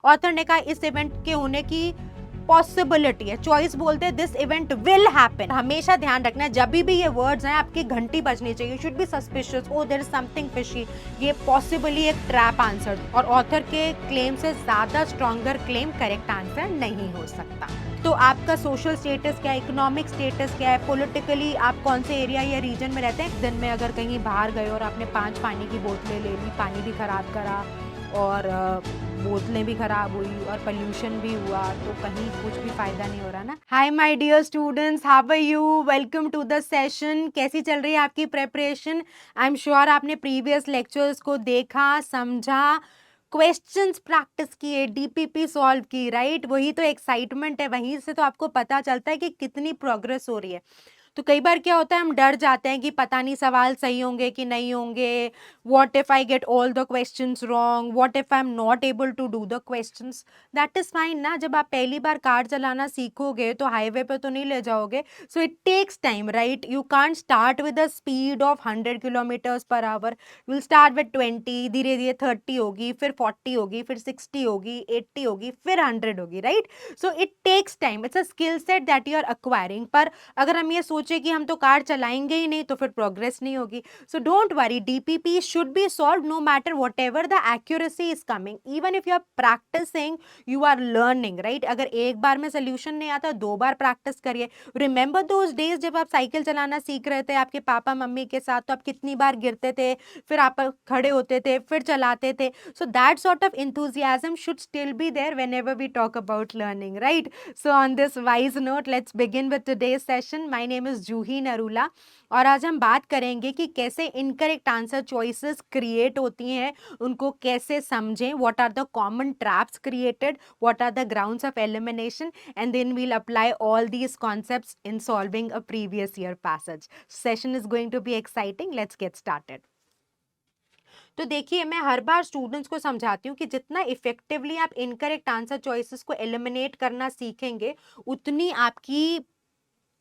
Author ने कहा इस इवेंट के होने की पॉसिबिलिटी है, चॉइस बोलते हैं दिस इवेंट विल हैपन। हमेशा ध्यान रखना है जब भी ये वर्ड्स हैं आपकी घंटी बजनी चाहिए, should be suspicious, oh there is something fishy, ये पॉसिबली एक ट्रैप आंसर, और ऑथर के क्लेम से ज्यादा स्ट्रॉन्गर क्लेम करेक्ट आंसर नहीं हो सकता। तो आपका सोशल स्टेटस क्या है, इकोनॉमिक स्टेटस क्या है, पॉलिटिकली आप कौन से एरिया या रीजन में रहते हैं। दिन में अगर कहीं बाहर गए और आपने 5 पानी की बोतलें ले ली, पानी भी खराब करा और बोतलें भी खराब हुई और पोल्यूशन भी हुआ, तो कहीं कुछ भी फायदा नहीं हो रहा ना। Hi my dear students, how are you, welcome to the session. कैसी चल रही है आपकी प्रेपरेशन? आई एम श्योर आपने प्रीवियस लेक्चर्स को देखा, समझा, क्वेश्चंस प्रैक्टिस किए, डीपीपी सॉल्व की, राइट? वही तो एक्साइटमेंट है, वहीं से तो आपको पता चलता है कि कितनी प्रोग्रेस हो रही है। तो कई बार क्या होता है, हम डर जाते हैं कि पता नहीं सवाल सही होंगे कि नहीं होंगे, what if I get all the questions wrong, what if I am not able to do the questions. That is fine ना, जब आप पहली बार कार चलाना सीखोगे तो हाईवे पे तो नहीं ले जाओगे, so it takes time, right? You can't start with the speed of 100 kilometres per hour, you will start with 20, धीरे धीरे 30 होगी, फिर 40 होगी, फिर 60 होगी, 80 होगी, फिर 100 होगी, right? So it takes time, it's a skill set that you are acquiring. पर अगर हम ये सोचे कि हम तो कार चलाएंगे ही नहीं तो फिर प्रोग्रेस नहीं होगी। So don't worry, DPP should be solve no matter whatever the accuracy is coming, even if you are practising you are learning, right? अगर एक बार में सोल्यूशन नहीं आता, 2 बार प्रैक्टिस करिए। रिमेंबर दोज डेज जब आप साइकिल चलाना सीख रहे थे आपके पापा मम्मी के साथ, तो आप कितनी बार गिरते थे, फिर आप खड़े होते थे, फिर चलाते थे। So that sort of enthusiasm should still be there whenever we talk about learning, right? So on this wise note, let's begin with today's session. My name is जूही नरूला और आज हम बात करेंगे कि कैसे इनकरेक्ट आंसर चॉइसेस क्रिएट होती हैं, उनको कैसे समझें, what are the common traps created, what are the grounds of elimination, and then we'll apply all these concepts in solving a previous year passage. Session is going to be exciting, let's get started. तो देखिए, मैं हर बार students को समझाती हूँ कि जितना effectively आप incorrect answer choices को एलिमिनेट करना सीखेंगे, उतनी आपकी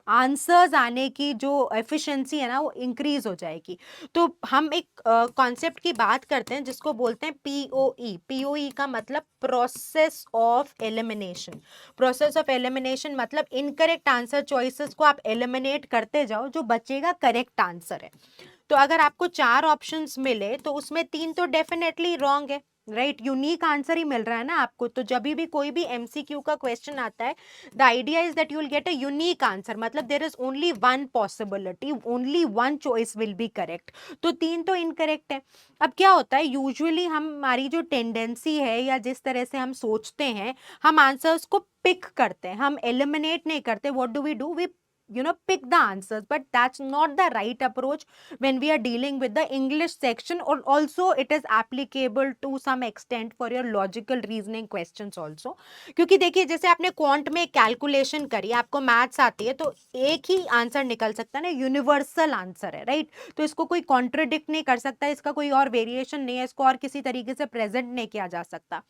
आंसर्स आने की जो एफिशिएंसी है ना, वो इंक्रीज हो जाएगी। तो हम एक कॉन्सेप्ट की बात करते हैं जिसको बोलते हैं पीओई। पीओई का मतलब process of elimination. Process of elimination मतलब इनकरेक्ट आंसर चॉइसेस को आप एलिमिनेट करते जाओ, जो बचेगा करेक्ट आंसर है। तो अगर आपको 4 ऑप्शंस मिले तो उसमें 3 तो डेफिनेटली रॉन्ग है, राइट? यूनिक आंसर ही मिल रहा है ना आपको। तो जब भी कोई भी एमसीक्यू का क्वेश्चन आता है, the idea is that you will get a unique answer, मतलब there is only one possibility, only one choice will be correct. तो 3 तो इनकरेक्ट है। अब क्या होता है, यूजुअली हमारी जो टेंडेंसी है या जिस तरह से हम सोचते हैं, हम आंसर्स को पिक करते हैं, हम एलिमिनेट नहीं करते। What do we pick the answers, but that's not the right approach when we are dealing with the English section, or also it is applicable to some extent for your logical reasoning questions also। क्योंकि देखिए, जैसे आपने quant में calculation करी, आपको maths आती है, तो एक ही आंसर निकल सकता है ना, यूनिवर्सल आंसर है, राइट? तो इसको कोई कॉन्ट्रडिक्ट नहीं कर सकता, इसका कोई और वेरिएशन नहीं है, इसको और किसी तरीके से प्रेजेंट नहीं किया जा सकता।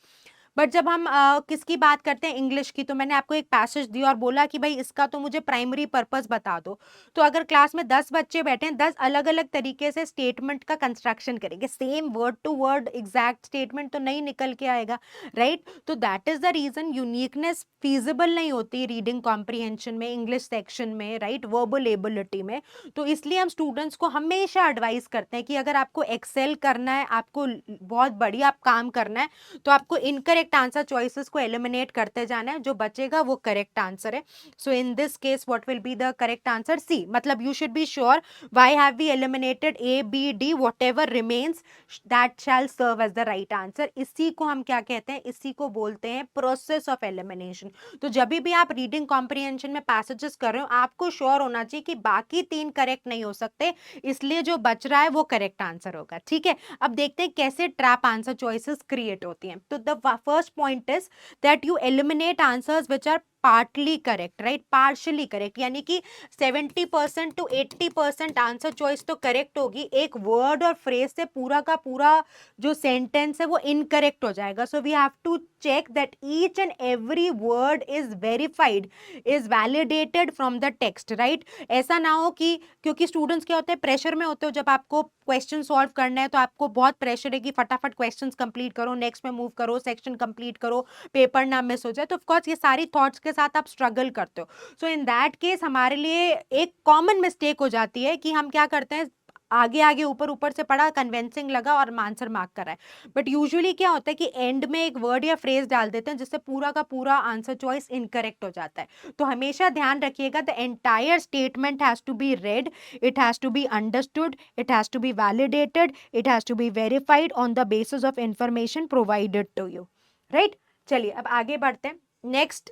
बट जब हम किसकी बात करते हैं, इंग्लिश की, तो मैंने आपको एक पैसेज दिया और बोला कि भाई इसका तो मुझे प्राइमरी पर्पस बता दो। तो अगर क्लास में 10 बच्चे बैठे हैं, 10 अलग अलग तरीके से स्टेटमेंट का कंस्ट्रक्शन करेंगे, same word to word exact statement तो नहीं निकल के आएगा, राइट? तो that is the reason uniqueness feasible नहीं होती रीडिंग कॉम्प्रिहेंशन में, इंग्लिश सेक्शन में, राइट? वर्बल एबिलिटी में। तो इसलिए हम स्टूडेंट्स को हमेशा एडवाइस करते हैं कि अगर आपको एक्सेल करना है, आपको बहुत बढ़िया काम करना है, तो आपको इनकरेक्ट आंसर चॉइसेस को एलिमिनेट करते जाना है, जो बचेगा वो करेक्ट आंसर है। So in this case what will be the correct answer? C, मतलब you should be sure why have we eliminated A B D, whatever remains that shall serve as the right answer. इसी को हम क्या कहते हैं? इसी को बोलते हैं प्रोसेस ऑफ एलिमिनेशन। तो जब भी आप रीडिंग कॉम्प्रिहेंशन में पैसेजेस कर रहे हो, आपको श्योर होना चाहिए कि बाकी 3 करेक्ट नहीं हो सकते, इसलिए जो बच रहा है वो करेक्ट आंसर होगा, ठीक है? अब देखते हैं कैसे ट्रैप आंसर चॉइसेस क्रिएट होती हैं। तो the first point is that you eliminate answers which are partly correct, right, partially correct, यानी कि 70% to 80% आंसर चॉइस तो करेक्ट होगी, एक वर्ड और फ्रेज से पूरा का पूरा जो सेंटेंस है वो इनकरेक्ट हो जाएगा. So we have to check that each and every word is verified, is validated from the text, right? ऐसा ना हो कि, क्योंकि स्टूडेंट्स क्या होते हैं, प्रेशर में होते हो, जब आपको क्वेश्चन सॉल्व करना है तो आपको बहुत प्रेशर है कि फटाफट क्वेश्चंस कंप्लीट करो, नेक्स्ट में मूव करो, सेक्शन कंप्लीट करो, पेपर ना मिस हो जाए. तो ऑफकोर्स ये सारी थॉट्स के साथ आप स्ट्रगल करते हो. सो इन दैट केस हमारे लिए एक कॉमन मिस्टेक हो जाती है कि हम क्या करते हैं, आगे आगे ऊपर ऊपर से पढ़ा, कन्विंसिंग लगा और आंसर मार्क करा है. बट यूजुअली क्या होता है कि एंड में एक वर्ड या फ्रेज डाल देते हैं जिससे पूरा का पूरा आंसर चॉइस इनकरेक्ट हो जाता है. तो हमेशा ध्यान रखिएगा, the entire statement has to be read, it has to be understood, it has to be validated, it has to be verified on the basis of information provided to you, right. चलिए अब आगे बढ़ते हैं. Next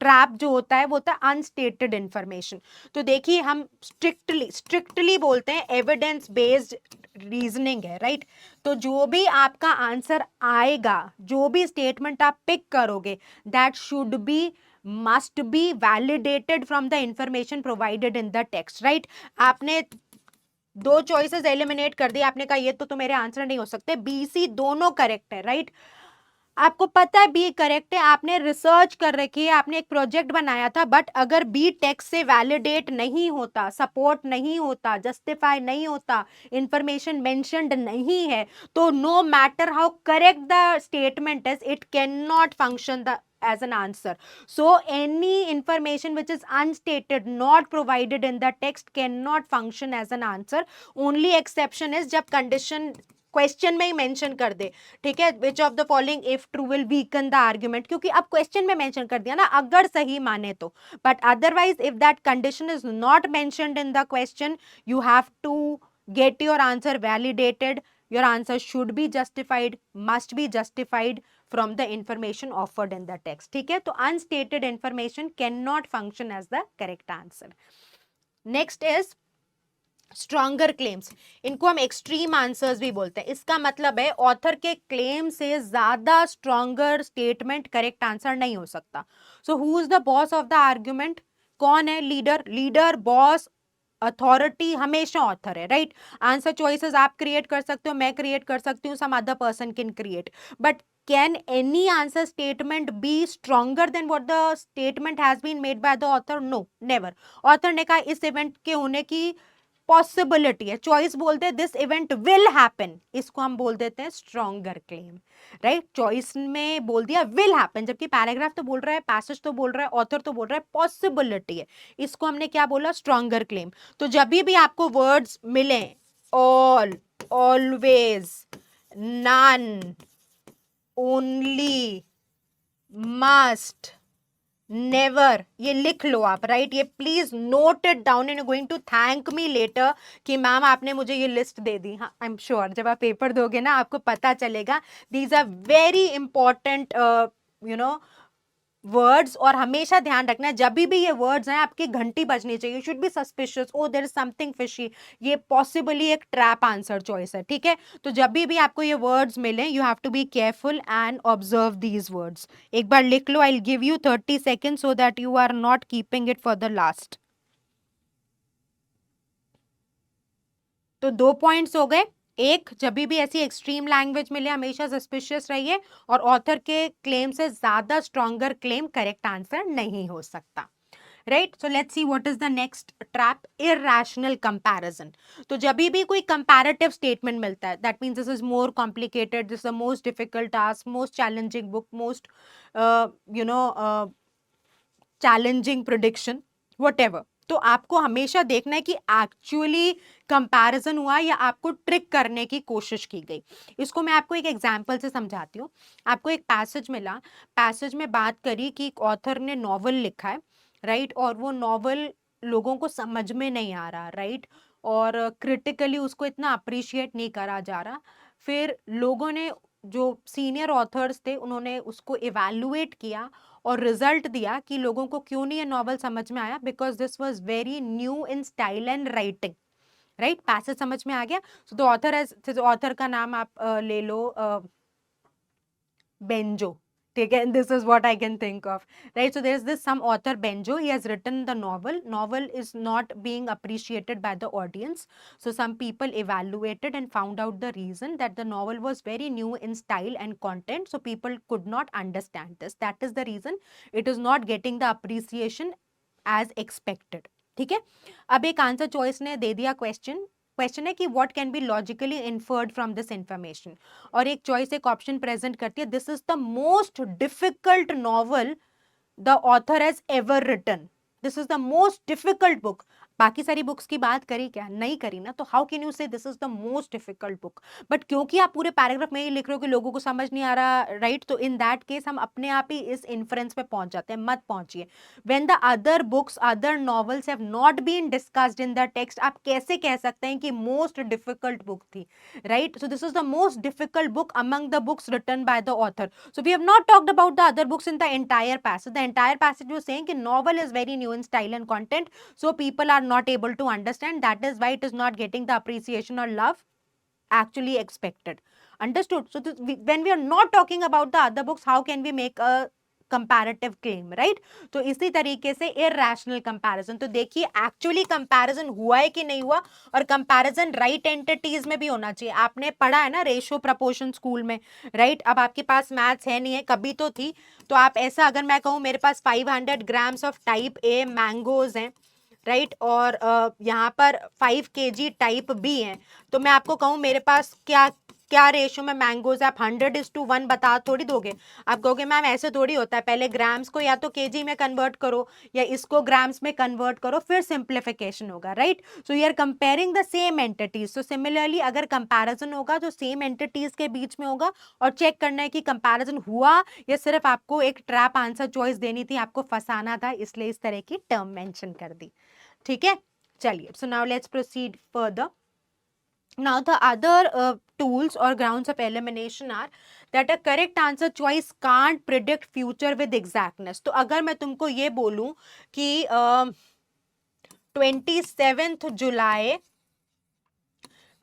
trap जो होता है वो होता है अनस्टेटेड इंफॉर्मेशन. तो देखिए हम स्ट्रिक्टली बोलते हैं एविडेंस बेस्ड रीजनिंग है, राइट. तो जो भी आपका आंसर आएगा, जो भी स्टेटमेंट आप पिक करोगे, that should be, must be validated from the information provided in the text, right. आपने दो चॉइसेस एलिमिनेट कर दी, आपने कहा ये तो मेरे आंसर नहीं हो सकते, बी सी दोनों करेक्ट है, राइट. आपको पता है बी करेक्ट है, आपने रिसर्च कर रखी है, आपने एक प्रोजेक्ट बनाया था, बट अगर बी टेक्स्ट से वैलिडेट नहीं होता, सपोर्ट नहीं होता, जस्टिफाई नहीं होता, इंफॉर्मेशन मेंशन्ड नहीं है, तो no matter how correct the statement is, it can not function the as an answer. So any information which is unstated, not provided in the text, cannot function as an answer. Only exception is जब condition question में ही mention कर दे, ठीक है, which of the following if true will weaken the argument, क्योंकि अब question में mention कर दिया ना, अगर सही माने तो. But otherwise if that condition is not mentioned in the question, you have to get your answer validated, your answer should be justified, must be justified from the information offered in the text, ठीक है. तो unstated information cannot function as the correct answer. Next is stronger claims. इनको हम extreme answers भी बोलते हैं. इसका मतलब है ऑथर के क्लेम से ज्यादा स्ट्रॉन्गर स्टेटमेंट करेक्ट आंसर नहीं हो सकता. So who is the boss of the argument? कौन है लीडर, बॉस, अथॉरिटी हमेशा ऑथर है, राइट. आंसर चॉइसेस आप क्रिएट कर सकते हो, मैं क्रिएट कर सकती हूँ, some other person can create, but can any answer statement be stronger than what the statement has been made by the author? No, never. author ने कहा इस इवेंट के होने की पॉसिबिलिटी है, चॉइस बोलते हैं दिस इवेंट विल हैपन, इसको हम बोल देते हैं स्ट्रॉन्गर क्लेम, राइट. चॉइस में बोल दिया विल हैपन, जबकि पैराग्राफ तो बोल रहा है, पैसेज तो बोल रहा है, ऑथर तो बोल रहा है पॉसिबिलिटी है, इसको हमने क्या बोला, स्ट्रॉन्गर क्लेम. तो जब भी आपको वर्ड्स मिले, all, always, none, only, must, never, ये लिख लो आप, राइट. ये please note it down and going to thank me later कि मैम आपने मुझे ये लिस्ट दे दी. हाँ, आई एम श्योर जब आप पेपर दोगे ना आपको पता चलेगा. These are very important you know words. और हमेशा ध्यान रखना जब भी ये वर्ड्स हैं आपकी घंटी बजनी चाहिए. Should be suspicious, oh there is something fishy, ये पॉसिबली एक ट्रैप आंसर चॉइस है, ठीक है. तो जब भी आपको ये वर्ड्स मिले, you have to be careful and observe these words. एक बार लिख लो. I will give you 30 second so that you are not keeping it for the last. तो 2 पॉइंट्स हो गए. एक, जब भी ऐसी एक्सट्रीम लैंग्वेज मिले हमेशा सस्पिशियस रहिए, और ऑथर के क्लेम से ज्यादा स्ट्रॉन्गर क्लेम करेक्ट आंसर नहीं हो सकता, right. So let's see what is the next trap, irrational comparison. तो जब भी कोई कंपैरेटिव स्टेटमेंट मिलता है, that means this is more complicated, this is the most difficult task, most challenging book, most challenging prediction, whatever. तो आपको हमेशा देखना है कि एक्चुअली कंपैरिजन हुआ या आपको ट्रिक करने की कोशिश की गई. इसको मैं आपको एक एग्जांपल से समझाती हूँ. आपको एक पैसेज मिला, पैसेज में बात करी कि एक ऑथर ने नॉवल लिखा है, राइट, और वो नॉवल लोगों को समझ में नहीं आ रहा, राइट, और क्रिटिकली उसको इतना अप्रिशिएट नहीं करा जा रहा. फिर लोगों ने, जो सीनियर ऑथर्स थे, उन्होंने उसको इवैल्यूएट किया और रिजल्ट दिया कि लोगों को क्यों नहीं ये नॉवल समझ में आया, because this was very new in style and writing, right. Passage समझ में आ गया. सो द ऑथर का नाम आप ले लो बेंजो, ठीक है, this is what I can think of, right? So there's this some author Benjo, he has written the novel is not being appreciated by the audience, so some people evaluated and found out the reason that the novel was very new in style and content, so people could not understand this, that is the reason it is not getting the appreciation as expected. ठीक है, अब एक answer choice ने दे दिया question है कि what can be logically inferred from this information, और एक चॉइस एक ऑप्शन प्रेजेंट करती है, this is the most difficult novel the author has ever written, this is the most difficult book. बाकी सारी बुक्स की बात करी क्या, नहीं करी ना, तो हाउ कैन यू से this is the most difficult book, but क्योंकि आप पूरे पैराग्राफ में ही लिख रहे हो कि लोगों को समझ नहीं आ रहा, राइट, तो इन दैट केस हम अपने आप ही इस इन्फ्रेंस पे पहुंच जाते हैं, मत पहुंचिए। When the other books other novels have not been discussed in the text, आप कैसे कह सकते हैं कि मोस्ट डिफिकल्ट बुक थी, right? So this is the most difficult book among the books written by the author, so we have not talked about the other books in the entire passage, the entire passage was saying कि novel is very new in style and content, so people are not able to understand, that is why it is not getting the appreciation or love actually expected. Understood? So when we are not talking about the other books, how can we make a comparative claim, right? तो इसी तरीके से irrational comparison, तो देखिए actually comparison हुआ है कि नहीं हुआ, और कंपैरिजन राइट एंटिटीज में भी होना चाहिए। आपने पढ़ा है ना रेशियो प्रपोर्शन स्कूल में, राइट? अब आपके पास मैथ्स है नहीं है, कभी तो थी, तो आप ऐसा अगर मैं कहूँ मेरे पास 500 grams of type A mangoes हैं, राइट, और यहाँ पर 5 kg टाइप बी हैं, तो मैं आपको कहूँ मेरे पास क्या क्या रेशियो में मैंगोज है, आप 100:1 बता थोड़ी दोगे, आप कहोगे मैम ऐसे थोड़ी होता है, पहले ग्राम्स को या तो केजी में कन्वर्ट करो या इसको ग्राम्स में कन्वर्ट करो, फिर सिंप्लीफिकेशन होगा, right? So you are comparing the same entities, so similarly अगर कंपैरिजन होगा तो सेम एंटिटीज के बीच में होगा, और चेक करना है कि कंपैरिजन हुआ या सिर्फ आपको एक ट्रैप आंसर चॉइस देनी थी, आपको फंसाना था, इसलिए इस तरह की टर्म मेंशन कर दी, ठीक है? चलिए, so now let's proceed further. Now the other tools or grounds of elimination are that a correct answer choice can't predict future with exactness. तो अगर मैं तुमको ये बोलूं कि 27th July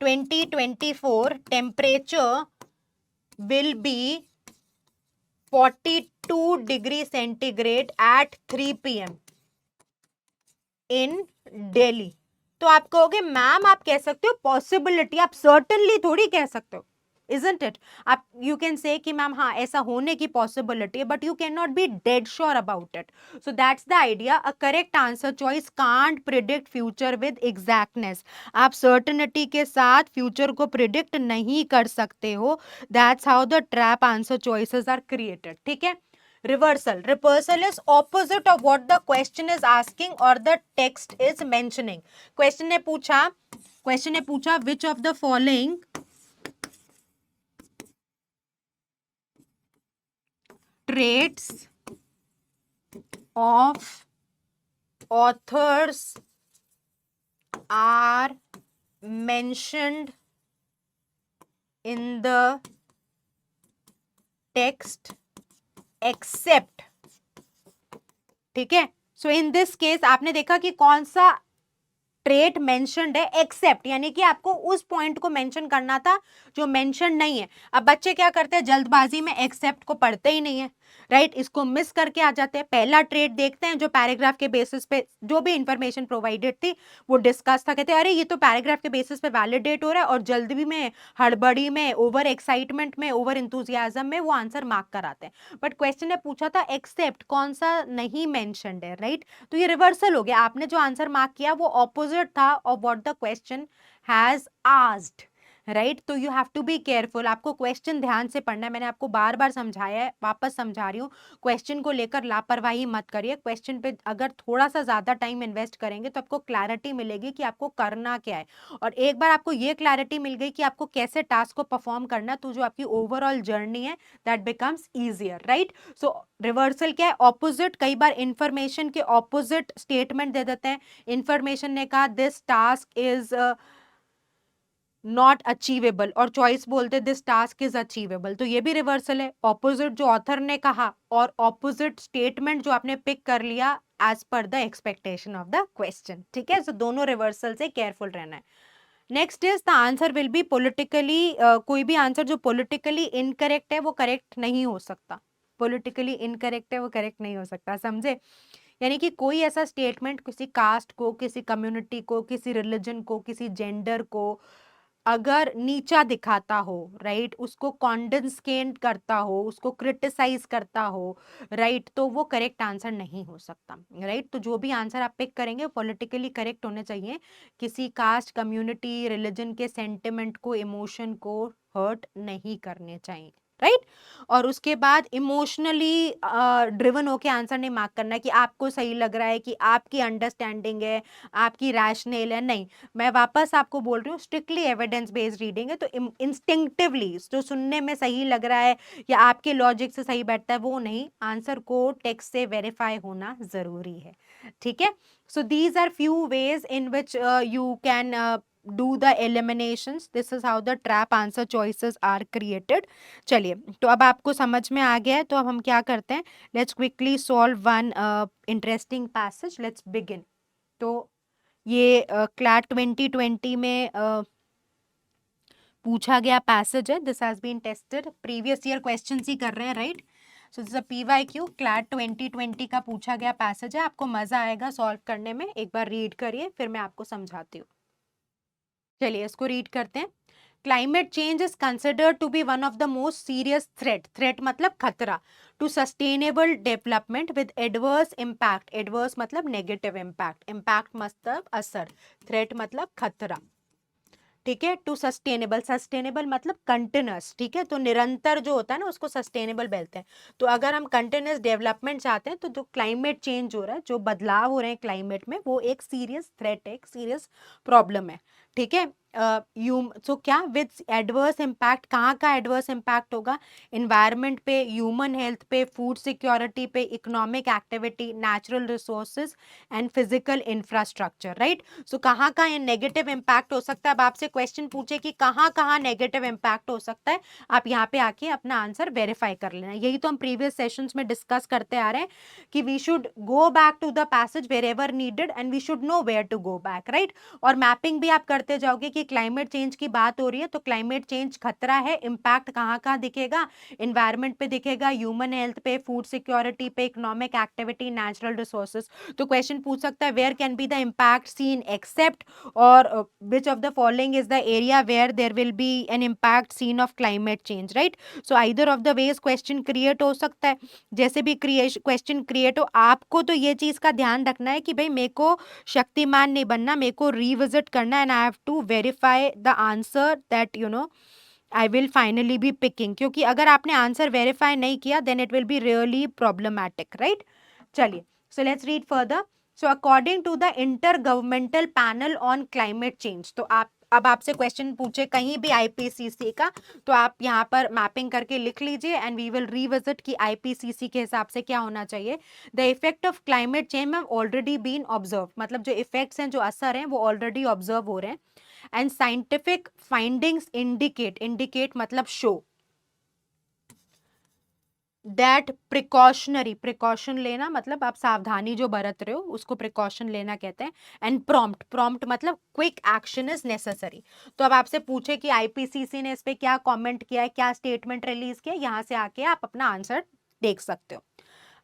2024 temperature will be 42 degree centigrade at 3 p.m. in Delhi, तो आप कहोगे मैम आप कह सकते हो पॉसिबिलिटी, आप सर्टेनली थोड़ी कह सकते हो, isn't it? आप यू कैन से कि मैम हाँ ऐसा होने की पॉसिबिलिटी है, but you can not be dead sure about it, so that's the idea, a correct answer choice can't predict future with exactness, आप सर्टेनिटी के साथ फ्यूचर को प्रिडिक्ट नहीं कर सकते हो, that's how the trap answer choices are created, ठीक है? Reversal is opposite of what the question is asking or the text is mentioning. Question ने पूछा which of the following traits of authors are mentioned in the text except, ठीक है? So in this case आपने देखा कि कौन सा trait mentioned है, एक्सेप्ट, यानी कि आपको उस पॉइंट को मेंशन करना था जो मेंशन नहीं है। अब बच्चे क्या करते हैं, जल्दबाजी में एक्सेप्ट को पढ़ते ही नहीं है, राइट, इसको मिस करके आ जाते हैं। पहला ट्रेट देखते हैं जो पैराग्राफ के बेसिस पे जो भी इंफॉर्मेशन प्रोवाइडेड थी वो डिस्कस था, कहते हैं अरे ये तो पैराग्राफ के बेसिस पे वैलिडेट हो रहा है, और जल्दी में, हड़बड़ी में, ओवर एक्साइटमेंट में, ओवर इंथुजियाज्म में वो आंसर मार्क कराते हैं। बट क्वेश्चन ने पूछा था एक्सेप्ट, कौन सा नहीं मेंशन्ड है, राइट? तो ये रिवर्सल हो गया, आपने जो आंसर मार्क किया वो ऑपोजिट था of what the question has asked, right? तो you have to be careful, आपको क्वेश्चन ध्यान से पढ़ना है, मैंने आपको बार बार समझाया है, वापस समझा रही हूँ, क्वेश्चन को लेकर लापरवाही मत करिए, क्वेश्चन पे अगर थोड़ा सा ज्यादा टाइम इन्वेस्ट करेंगे तो आपको क्लैरिटी मिलेगी कि आपको करना क्या है, और एक बार आपको ये क्लैरिटी मिल गई कि आपको कैसे टास्क को परफॉर्म करना है, तो जो आपकी ओवरऑल जर्नी है that becomes easier, right? So reversal क्या है, ऑपोजिट, कई बार इंफॉर्मेशन के ऑपोजिट स्टेटमेंट दे देते हैं, इंफॉर्मेशन ने कहा this task is not achievable और चॉइस बोलते दिस टास्क इज अचीवेबल, तो ये भी रिवर्सल है, ऑपोजिट जो ऑथर ने कहा और ऑपोजिट स्टेटमेंट जो आपने पिक कर लिया as per the expectation of the question, ठीक है? सो दोनों रिवर्सल से केयरफुल रहना है। Next is the answer will be politically, कोई भी आंसर जो पॉलिटिकली इनकरेक्ट है वो करेक्ट नहीं हो सकता, पॉलिटिकली इनकरेक्ट है वो करेक्ट नहीं हो सकता, समझे? यानी कि कोई ऐसा स्टेटमेंट किसी कास्ट को, किसी कम्युनिटी को, किसी रिलीजन को, किसी जेंडर को अगर नीचा दिखाता हो, राइट, उसको कॉन्डेंसकेट करता हो, उसको क्रिटिसाइज करता हो, राइट, तो वो करेक्ट आंसर नहीं हो सकता, राइट। तो जो भी आंसर आप पिक करेंगे पॉलिटिकली करेक्ट होने चाहिए, किसी कास्ट, कम्युनिटी, रिलीजन के सेंटिमेंट को, इमोशन को हर्ट नहीं करने चाहिए, राइट। और उसके बाद इमोशनली ड्रिवन होके आंसर नहीं मार्क करना कि आपको सही लग रहा है, कि आपकी अंडरस्टैंडिंग है, आपकी रैशनल है, नहीं। मैं वापस आपको बोल रही हूँ, स्ट्रिक्टली एविडेंस बेस्ड रीडिंग है, तो इंस्टिंक्टिवली जो सुनने में सही लग रहा है या आपके लॉजिक से सही बैठता है वो नहीं, आंसर को टेक्स्ट से वेरीफाई होना जरूरी है, ठीक है। So these are few ways in which you can do the eliminations. This is how the trap answer choices are created. चलिए, तो अब आपको समझ में आ गया है, तो अब हम क्या करते हैं, let's quickly solve one interesting passage, let's begin. तो ये क्लैट 2020 में पूछा गया पैसेज है, this has been tested, previous year questions ही कर रहे हैं, right. So this PYQ CLAT 2020 का पूछा गया पैसेज है, आपको मजा आएगा सॉल्व करने में, एक बार रीड करिए फिर मैं आपको समझाती हूँ। चलिए इसको रीड करते हैं। Climate change is considered to be one of the most serious threat मतलब खतरा, to sustainable development with adverse impact, adverse मतलब नेगेटिव इम्पैक्ट, इम्पैक्ट मतलब असर, थ्रेट मतलब खतरा, ठीक है। टू सस्टेनेबल, सस्टेनेबल मतलब कंटिन्यूअस, ठीक है, तो निरंतर जो होता है ना उसको सस्टेनेबल बोलते हैं। तो अगर हम कंटिन्यूअस डेवलपमेंट चाहते हैं तो जो क्लाइमेट चेंज हो रहा है, जो बदलाव हो रहे हैं क्लाइमेट में, वो एक सीरियस थ्रेट है, एक सीरियस प्रॉब्लम है, ठीक है। सो क्या विद एडवर्स इम्पैक्ट, कहाँ का एडवर्स इम्पैक्ट होगा, इन्वायरमेंट पे, ह्यूमन हेल्थ पे, फूड सिक्योरिटी पे, economic activity, natural resources and physical infrastructure, right. So कहाँ का ये नेगेटिव इम्पैक्ट हो सकता है, अब आपसे क्वेश्चन पूछे कि कहाँ कहाँ नेगेटिव इम्पैक्ट हो सकता है, आप यहाँ पे आके अपना आंसर वेरीफाई कर लेना। यही तो हम प्रीवियस सेशंस में डिस्कस करते आ रहे हैं कि we should go back to the passage wherever needed and we should know where to go back, right. और मैपिंग भी आप करते जाओगे कि क्लाइमेट चेंज की बात हो रही है तो क्लाइमेट चेंज खतरा है, इम्पैक्ट कहाँ कहाँ दिखेगा, इन्वायरमेंट पे दिखेगा, ह्यूमन हेल्थ पे, फूड सिक्योरिटी पे, इकोनॉमिक एक्टिविटी, नेचुरल रिसोर्सेज। तो क्वेश्चन पूछ सकता है where can be the impact seen except, और which of the following is the area where there will be an impact seen of climate change, right? So either of the ways question create हो सकता है, जैसे भी question create हो, आपको तो ये चीज का ध्यान रखना है कि भाई मेरे को शक्तिमान नहीं बनना, मेरे को रिविजिट करना, and I have to verify the answer that you know I will finally be picking, क्योंकि अगर आपने आंसर वेरीफाई नहीं किया then it will be really problematic, right. चलिए, so let's read further. So according to the intergovernmental panel on climate change, तो आप अब आपसे क्वेश्चन पूछे कहीं भी आईपीसीसी का, तो आप यहाँ पर मैपिंग करके लिख लीजिए एंड वी विल रिविजिट कि आईपीसीसी के हिसाब से क्या होना चाहिए। The effect of climate change have already been observe, मतलब जो इफेक्ट्स हैं, जो असर हैं, वो ऑलरेडी ऑब्जर्व हो रहे हैं, and scientific findings indicate, indicate मतलब शो, दैट प्रिकॉशनरी, प्रिकॉशन लेना मतलब आप सावधानी जो बरत रहे हो उसको प्रिकॉशन लेना कहते हैं, एंड प्रॉम्प्ट, प्रॉम्प्ट मतलब क्विक एक्शन इज नेसेसरी। तो अब आपसे पूछे कि आईपीसीसी ने इस पे क्या कमेंट किया है, क्या स्टेटमेंट रिलीज किया, यहाँ से आके आप अपना आंसर देख सकते हो।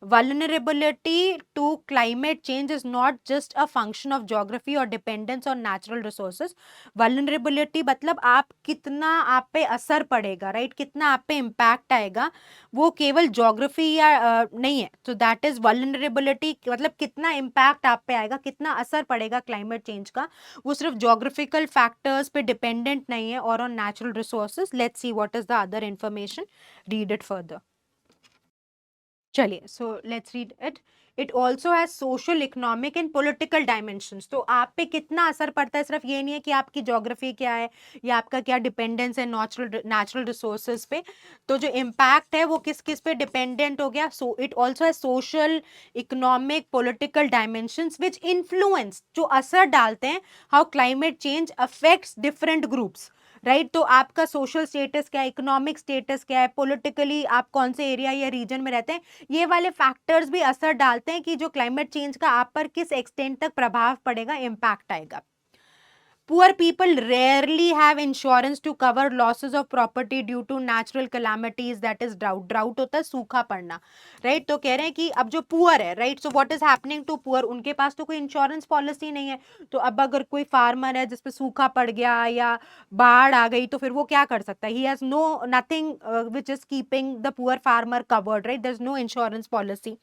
Vulnerability to climate change is not just a function of geography or dependence on natural resources. Vulnerability मतलब आप कितना, आप पे असर पड़ेगा, राइट, कितना आप पे इम्पैक्ट आएगा, वो केवल ज्योग्राफी या नहीं है। तो दैट इज वल्नरेबिलिटी, मतलब कितना इम्पैक्ट आप पे आएगा, कितना असर पड़ेगा क्लाइमेट चेंज का, वो सिर्फ ज्योग्राफिकल फैक्टर्स पे डिपेंडेंट नहीं है और on natural resources. Let's see what is the other information, read it further. चलिए, so let's read it. It also has social, economic and political dimensions. तो आप पे कितना असर पड़ता है, सिर्फ ये नहीं है कि आपकी ज्योग्राफी क्या है या आपका क्या डिपेंडेंस है नेचुरल रिसोर्सेज पे, तो जो इम्पैक्ट है वो किस किस पे डिपेंडेंट हो गया। So it also has social, economic, political dimensions which influence, जो असर डालते हैं, how climate change affects different groups, right. तो आपका सोशल स्टेटस क्या है, इकोनॉमिक स्टेटस क्या है, पॉलिटिकली आप कौन से एरिया या रीजन में रहते हैं, ये वाले फैक्टर्स भी असर डालते हैं कि जो क्लाइमेट चेंज का आप पर किस एक्सटेंट तक प्रभाव पड़ेगा, इम्पैक्ट आएगा। Poor people rarely have insurance to cover losses of property due to natural calamities, that is drought. Drought होता है सूखा पड़ना, राइट। तो कह रहे हैं कि अब जो पुअर है, right, so what is happening to poor, उनके पास तो कोई इंश्योरेंस पॉलिसी नहीं है। तो अब अगर कोई फार्मर है जिसपे सूखा पड़ गया या बाढ़ आ गई, तो फिर वो क्या कर सकता है? He has no nothing which is keeping the poor farmer covered, right, there is no insurance policy.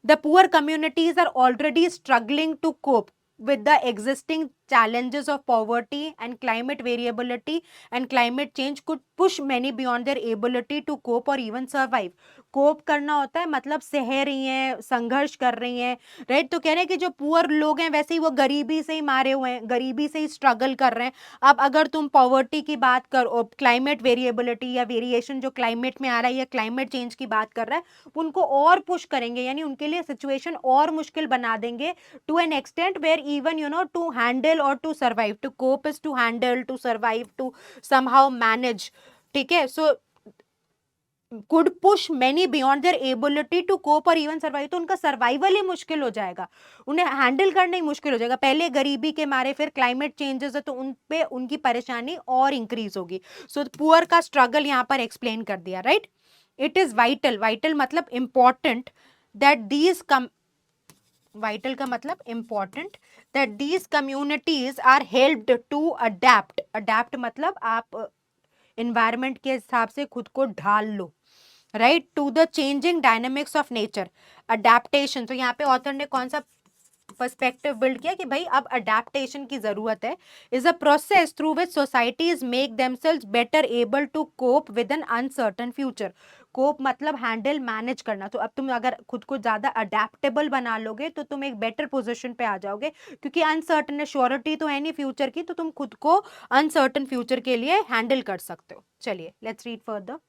The poor communities are already struggling to cope with the existing challenges of poverty, and climate variability and climate change could push many beyond their ability to cope or even survive. कोप करना होता है मतलब सह रही हैं, संघर्ष कर रही हैं, राइट। तो कह रहे हैं कि जो पुअर लोग हैं वैसे ही वो गरीबी से ही मारे हुए हैं, गरीबी से ही स्ट्रगल कर रहे हैं। अब अगर तुम पॉवर्टी की बात करो, क्लाइमेट वेरिएबिलिटी या वेरिएशन जो क्लाइमेट में आ रहा है या क्लाइमेट चेंज की बात कर रहा है, उनको और पुश करेंगे, यानी उनके लिए सिचुएशन और मुश्किल बना देंगे, to an extent where even to handle और to survive, to cope is to handle, to survive, to somehow manage, ठीक है। सो could push many beyond their ability to cope or even survive, तो उनका survival ही मुश्किल हो जाएगा, उन्हें handle करना ही मुश्किल हो जाएगा। पहले गरीबी के मारे, फिर क्लाइमेट चेंजेस है, तो उन पे उनकी परेशानी और इंक्रीज होगी। सो पुअर का स्ट्रगल यहाँ पर एक्सप्लेन कर दिया, right. It is vital, vital मतलब इंपॉर्टेंट, दैट दीज वाइटल का मतलब important, that these communities are helped to adapt. Adapt मतलब आप इन्वायरमेंट के हिसाब से खुद को ढाल लो, right, to the changing dynamics of nature. Adaptation, तो यहाँ पे ऑथर ने कौन सा पर्सपेक्टिव बिल्ड किया कि भाई अब अडेप्टेशन की जरूरत है, is a process through which societies make themselves better able to cope with an uncertain future. Cope मतलब हैंडल, मैनेज करना। तो अब तुम अगर खुद को ज्यादा अडेप्टेबल बना लोगे तो तुम एक बेटर पोजीशन पे आ जाओगे, क्योंकि अनसर्टन है, श्योरिटी तो है नहीं फ्यूचर की, तो तुम खुद को अनसर्टन फ्यूचर के लिए हैंडल कर सकते हो। चलिए let's read further.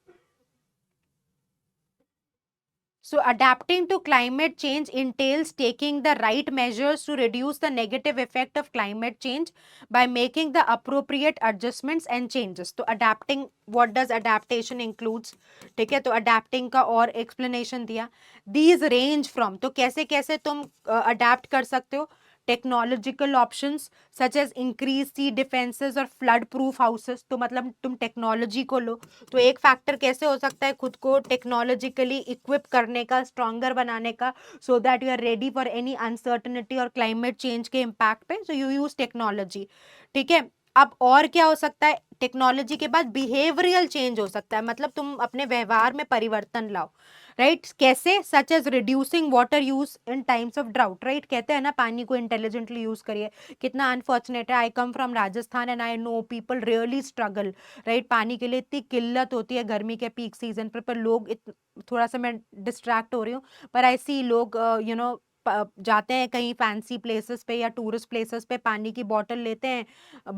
So adapting to climate change entails taking the right measures to reduce the negative effect of climate change by making the appropriate adjustments and changes. तो adapting, what does adaptation includes? ठीक है, तो adapting का और explanation दिया। These range from, तो कैसे कैसे तुम adapt कर सकते हो? Technological options such as increase sea defences और फ्लड प्रूफ हाउसेस, तो मतलब तुम टेक्नोलॉजी को लो। तो एक फैक्टर कैसे हो सकता है खुद को टेक्नोलॉजिकली इक्विप करने का, स्ट्रॉन्गर बनाने का, so that you are ready for any uncertainty और क्लाइमेट चेंज के इम्पैक्ट पे, सो यू यूज टेक्नोलॉजी, ठीक है। अब और क्या हो सकता है टेक्नोलॉजी के बाद? बिहेवियरल चेंज हो सकता है, मतलब तुम अपने व्यवहार में परिवर्तन लाओ, राइट। कैसे? Such as reducing water use in times of drought, right. कहते हैं ना पानी को इंटेलिजेंटली यूज करिए। कितना अनफॉर्चुनेट है, I come from Rajasthan and I know people really struggle, right. पानी के लिए इतनी किल्लत होती है गर्मी के पीक सीजन पर लोग थोड़ा सा मैं डिस्ट्रैक्ट हो रही हूँ, पर आई सी लोग जाते हैं कहीं फैंसी प्लेसेस पे या टूरिस्ट प्लेसेस पे, पानी की बोतल लेते हैं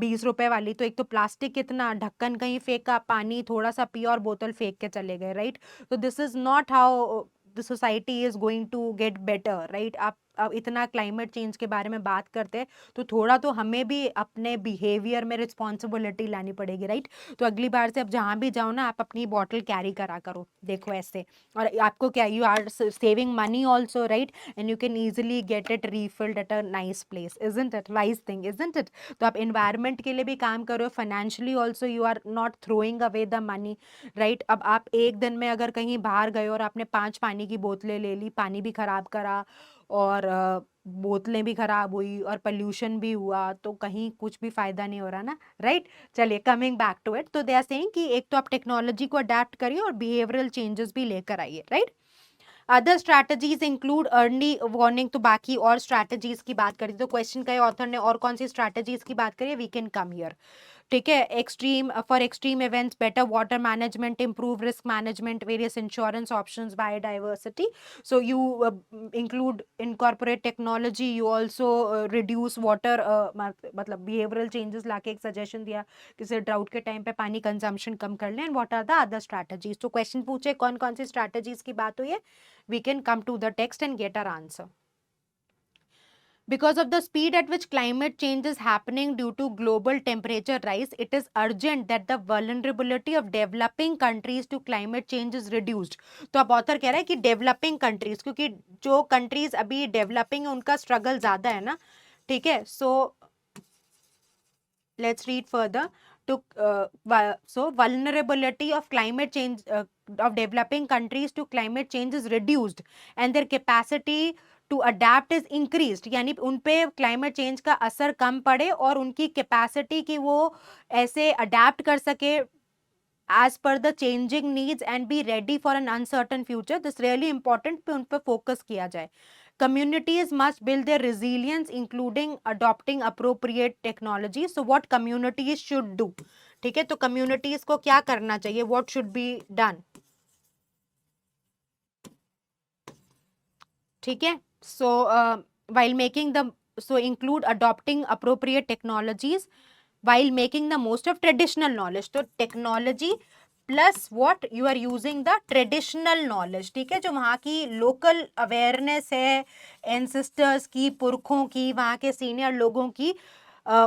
20 रुपए वाली, तो एक तो प्लास्टिक कितना, ढक्कन कहीं फेंका, पानी थोड़ा सा पिया और बोतल फेंक के चले गए, राइट। तो this is not how the society is going to get better, right. आप अब इतना क्लाइमेट चेंज के बारे में बात करते हैं तो थोड़ा तो हमें भी अपने बिहेवियर में रिस्पॉन्सिबिलिटी लानी पड़ेगी, राइट। तो अगली बार से अब जहाँ भी जाओ ना, आप अपनी बॉटल कैरी करा करो, देखो ऐसे। और आपको क्या, you are saving money also, right, and you can easily get it refilled at a nice place, isn't it wise thing, isn't it. तो आप इन्वायरमेंट के लिए भी काम करो, financially also you are not throwing away the money, right. अब आप एक दिन में अगर कहीं बाहर गए और आपने 5 पानी की बोतलें ले ली, पानी भी खराब करा और बोतलें भी खराब हुई और पोल्यूशन भी हुआ, तो कहीं कुछ भी फायदा नहीं हो रहा ना, राइट। चलिए कमिंग बैक टू इट, तो दे आर सेइंग कि एक तो आप टेक्नोलॉजी को अडेप्ट करिए और बिहेवियरल चेंजेस भी लेकर आइए, right. Other strategies include early warning, तो बाकी और स्ट्रैटेजीज की बात करी, तो क्वेश्चन का ऑथर ने और कौन सी स्ट्रैटेजीज की बात करी है, वी कैन कम हियर, ठीक है। Extreme, for extreme events better water management, improve risk management, various insurance options, biodiversity. So you include incorporate technology, you also reduce water, मतलब बिहेवियरल चेंजेस लाके एक सजेशन दिया किसी ड्राउट के time पे पानी कंजम्पशन कम कर लें, and what are the other strategies. तो क्वेश्चन पूछे कौन कौन सी स्ट्रैटेजीज की बात हुई है, we can come to the text and get our answer. Because of the speed at which climate change is happening due to global temperature rise, it is urgent that the vulnerability of developing countries to climate change is reduced. तो अब author कह रहा है कि developing countries, क्योंकि जो countries अभी developing है उनका स्ट्रगल ज्यादा है ना, ठीक है। सो let's read further. So vulnerability of climate change of developing countries to climate change is reduced and their capacity to adapt is increased, यानी उन पे क्लाइमेट चेंज का असर कम पड़े और उनकी कैपेसिटी की वो ऐसे अडेप्ट कर सके as per the changing needs and be ready for an uncertain future. This really important पे उन पर फोकस किया जाए. Communities must build their resilience including adopting appropriate technology. So what communities should do? ठीक है, तो communities को क्या करना चाहिए? What should be done? ठीक है, so while making the so include adopting appropriate technologies while making the most of traditional knowledge. तो technology plus what you are using the traditional knowledge. ठीक है, जो वहाँ की लोकल अवेयरनेस है ancestors की, पुरखों की, वहाँ के सीनियर लोगों की,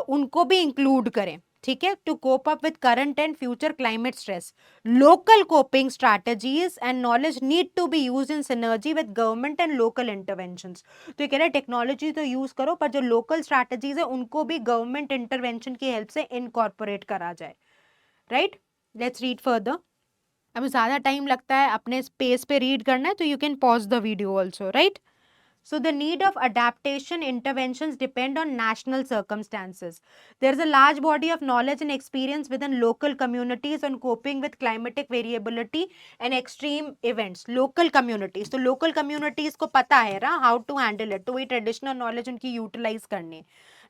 उनको भी इंक्लूड करें. ठीक है, to cope up with current and future climate stress. Local coping strategies and knowledge need to be use in synergy with government and local interventions. तो ये कह रहे हैं टेक्नोलॉजी तो यूज करो पर जो लोकल स्ट्रैटेजीज है उनको भी गवर्नमेंट इंटरवेंशन की हेल्प से इनकॉर्पोरेट करा जाए. Right, let's read further. अब ज़्यादा टाइम लगता है अपने स्पेस पे रीड करना है तो you can pause the video also. Right, so the need of adaptation interventions depend on national circumstances. There is a large body of knowledge and experience within local communities on coping with climatic variability and extreme events. Local communities, तो local communities को पता है ना how to handle it, तो वही traditional knowledge उनकी utilize करने.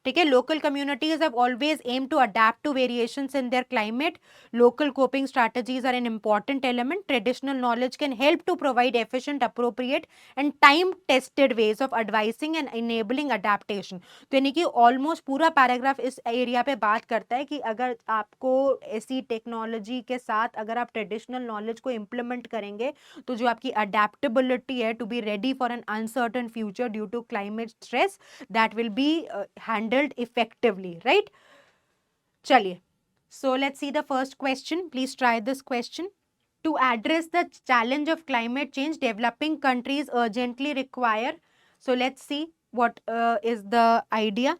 ठीक है, local communities have always aimed to adapt to variations in their climate. Local coping strategies are an important element. Traditional knowledge can help to provide efficient, appropriate and time tested ways of advising and enabling adaptation. तो यानी कि almost पूरा paragraph इस area पे बात करता है कि अगर आपको ऐसी टेक्नोलॉजी के साथ अगर आप ट्रेडिशनल नॉलेज को इम्प्लीमेंट करेंगे तो जो आपकी अडेप्टेबिलिटी है to be ready for an uncertain future due to climate stress, that will be handled effectively. Right, चलिए, so let's see the first question. Please try this question. To address the challenge of climate change, developing countries urgently require. So let's see what is the idea.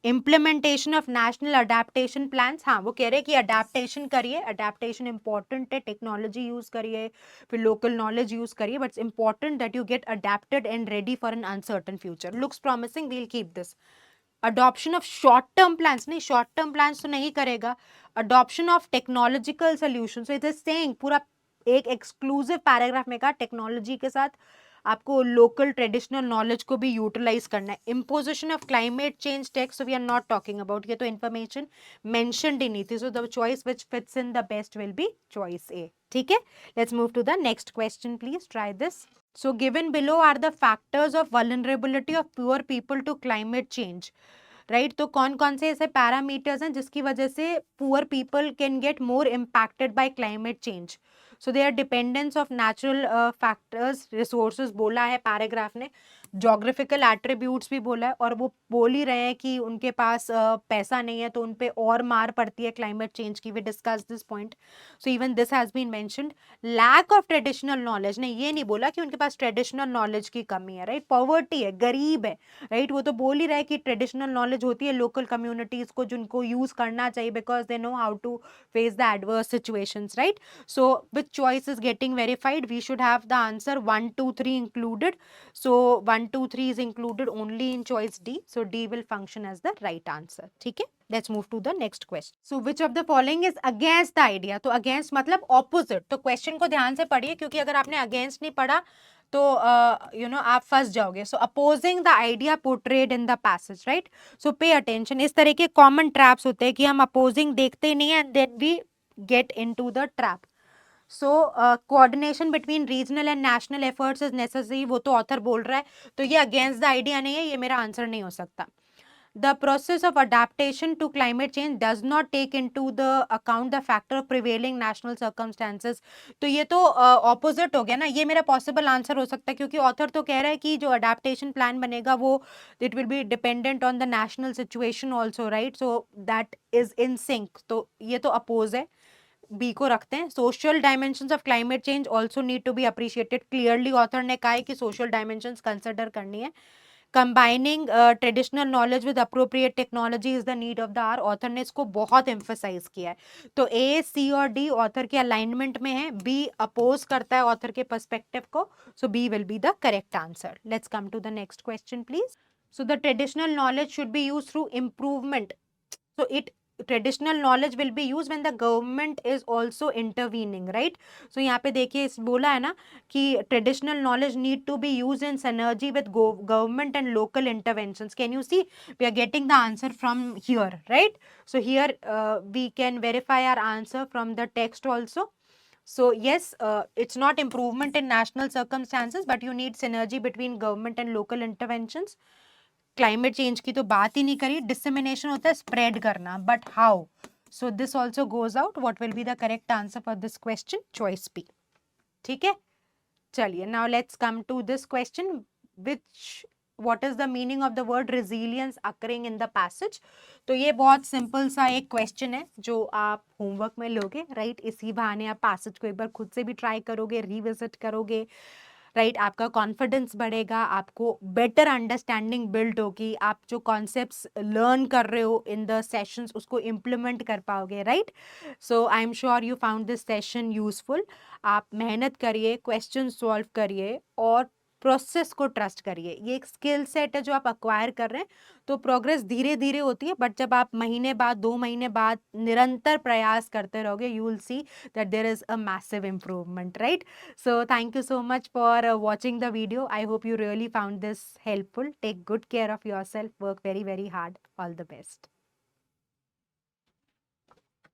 Implementation of national adaptation plans. हाँ, वो कह रहे हैं कि adaptation करिए, adaptation important है, technology use करिए, फिर local knowledge use करिए, but it's important that you get adapted and ready for an uncertain future. Looks promising, we'll keep this. Adoption of short term plans, नहीं short term plans तो नहीं करेगा. Adoption of technological solutions. So it is saying पूरा एक exclusive paragraph में कहा technology के साथ आपको लोकल ट्रेडिशनल नॉलेज को भी यूटिलाइज करना है. Imposition of climate change text we are not talking about, ये तो इन्फॉर्मेशन मेंशन्ड ही नहीं थी. So the choice which fits in the best will be choice A. ठीक है, let's move to the next question. Please try this. So given below are the factors of vulnerability of poor people to climate change. Right, तो कौन कौन से ऐसे parameters हैं जिसकी वजह से poor people can get more impacted by climate change. So their dependence of natural factors, resources बोला है पैराग्राफ ने, जोग्राफिकल एट्रीब्यूट्स भी बोला है, और वो बोल ही रहे हैं कि उनके पास पैसा नहीं है तो उन पे और मार पड़ती है क्लाइमेट चेंज की. We discuss this point. So even this has been mentioned. Lack of traditional knowledge ने ये नहीं बोला कि उनके पास ट्रेडिशनल नॉलेज की कमी है. राइट, पॉवर्टी है, गरीब है. राइट, वो तो बोल ही रहे कि ट्रेडिशनल नॉलेज होती है लोकल कम्युनिटीज को जिनको यूज करना चाहिए because they know how to face the adverse situations. Right, so which choice is getting verified? We should have the answer 1, 2, 3 included. So 1, 2, 3 is included only in choice D. So D will function as the right answer. ठीक है, let's move to the next question. So which of the following is against the idea? तो against मतलब opposite. तो question को ध्यान से पढ़िए क्योंकि अगर आपने against नहीं पढ़ा तो आप फंस जाओगे. So opposing the idea portrayed in the passage. Right, so pay attention. इस तरह के कॉमन ट्रैप्स होते हैं कि हम अपोजिंग देखते नहीं है and then we get into the trap. So coordination between regional and national efforts is necessary, वो तो ऑथर बोल रहा है, तो ये अगेंस्ट द आइडिया नहीं है, ये मेरा आंसर नहीं हो सकता. The process of adaptation to climate change does not take into the account the factor of prevailing national circumstances. तो ये तो opposite हो गया ना, ये मेरा possible answer हो सकता है क्योंकि author तो कह रहा है कि जो adaptation plan बनेगा वो it will be dependent on the national situation also, right? So that is in sync. तो ये तो oppose है, बी को रखते हैं. Social dimensions of climate change also need to be appreciated. Clearly author ने कहा है कि सोशल डायमेंशंस कंसिडर करनी है. Combining traditional knowledge with appropriate technology is the need of the hour, author ने इसको बहुत एम्फसाइज किया है। तो ए, सी और डी ऑथर के अलाइनमेंट में है, बी अपोज करता है ऑथर के पर्सपेक्टिव को, so B will be the correct answer. Let's come to the next question please. So the traditional knowledge should be used through improvement. So traditional knowledge will be used when the government is also intervening, right? So यहाँ पे देखिए इस बोला है ना कि traditional knowledge need to be used in synergy with government and local interventions. Can you see? We are getting the answer from here, right? So here we can verify our answer from the text also. So yes, it's not improvement in national circumstances, but you need synergy between government and local interventions. Climate change की तो बात ही नहीं करी, dissemination होता है spread करना, but how? So this also goes out. What will be the correct answer for this question? Choice B. ठीक है, चलिए now let's come to this question, which what is the meaning of the word resilience occurring in the passage. तो ये बहुत simple सा एक question है जो आप होमवर्क में लोगे, राइट? इसी बहाने आप पैसेज को एक बार खुद से भी ट्राई करोगे, रिविजिट करोगे, राइट? आपका कॉन्फिडेंस बढ़ेगा, आपको बेटर अंडरस्टैंडिंग बिल्ड होगी, आप जो कॉन्सेप्ट्स लर्न कर रहे हो इन द सेशंस उसको इम्प्लीमेंट कर पाओगे, right? So I am sure you found this session useful. आप मेहनत करिए, क्वेश्चन सॉल्व करिए और प्रोसेस को ट्रस्ट करिए। ये एक स्किल सेट है जो आप अक्वायर कर रहे हैं, तो प्रोग्रेस धीरे धीरे होती है, बट जब आप महीने बाद, 2 महीने बाद निरंतर प्रयास करते रहोगे, you will see that there is a massive improvement, right? So thank you so much for watching the video. I hope you really found this helpful. Take good care of yourself. Work very, very hard. All the best.